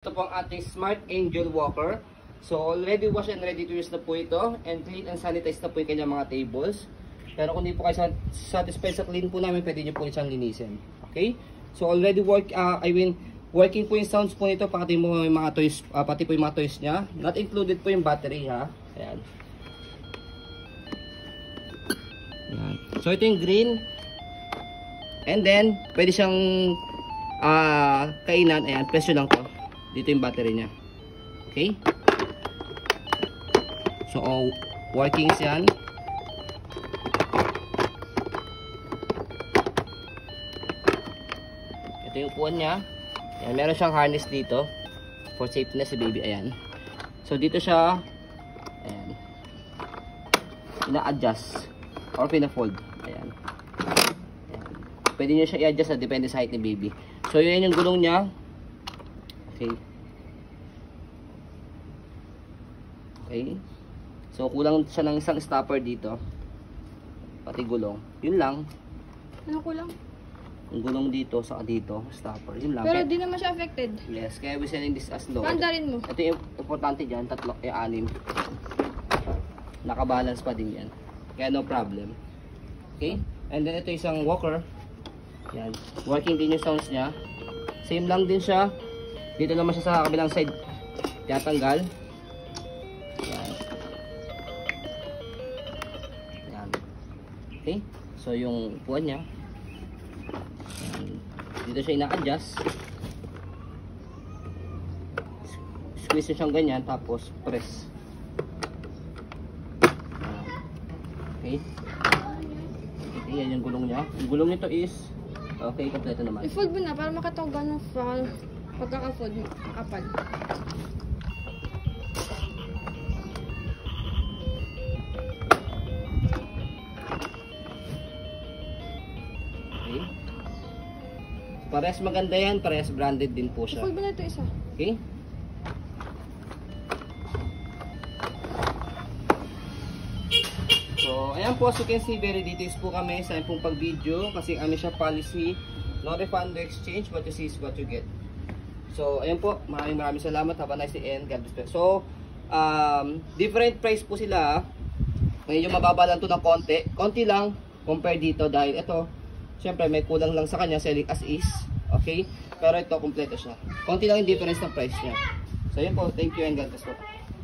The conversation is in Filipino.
Ito po ang ating Smart Angel Walker. So already wash and ready to use na po ito. And clean and sanitize na po yung kanyang mga tables. Pero kung di po kayo satisfied sa clean po namin, pwede nyo po isang linisin. Okay? So already working po yung sounds po nito. Pati po yung mga toys, pati po yung mga toys nya. Not included po yung battery ha. Ayan. Ayan. So ito yung green. And then, pwede siyang kainan. Ayan, presyo lang to. Dito yung battery niya. Okay? So, workings yan. Ito yung upuan niya. Ayan, meron siyang harness dito. For safety na si baby. Ayan. So, dito siya. Ayan. Ina-adjust. Or pina-fold. Ayan. Ayan. Pwede nyo siya i-adjust. Depende sa height ni baby. So, yun yung gulong niya. Okay. Okay. So, kulang siya ng isang stopper dito. Pati gulong. Yun lang. Ano kulang? Yung gulong dito, saka dito, stopper. Yun lang. Pero di naman siya affected. Yes, kaya we selling this as low. Pandarin mo. Ito yung importante dyan, tatlo, anim. Nakabalance pa din yan. Kaya no problem. Okay? And then ito isang walker. Yan. Working din yung sounds niya. Same lang din siya. Dito naman siya sa kabilang side. Tinatanggal. Yan. Yan. Okay? So yung upuan niya. Yan. Dito siya ina-adjust. Squeeze nyo siyang ganyan. Tapos press. Yan. Okay? Okay, yan yung gulong niya. Yung gulong nito is okay, kompleto naman. I-fold mo na para makataw gano'n pagkaka-fold mo. Kapal. Okay. Parehas maganda yan. Parehas branded din po siya. I-fold mo na ito isa. Okay. So, ayan po, as you can see, very details po kami sa pong pag-video kasi kami siya policy, no refund, no exchange, what you see is what you get. So, ayan po, maraming salamat. Have a nice day and God bless. So, different price po sila. Medyo mababa lang to ng konti. Konti lang compare dito dahil ito, syempre may kulang lang sa kanya, selling as is. Okay? Pero ito, kompleto siya. Konti lang yung difference ng price niya. So, ayan po, thank you and God bless po.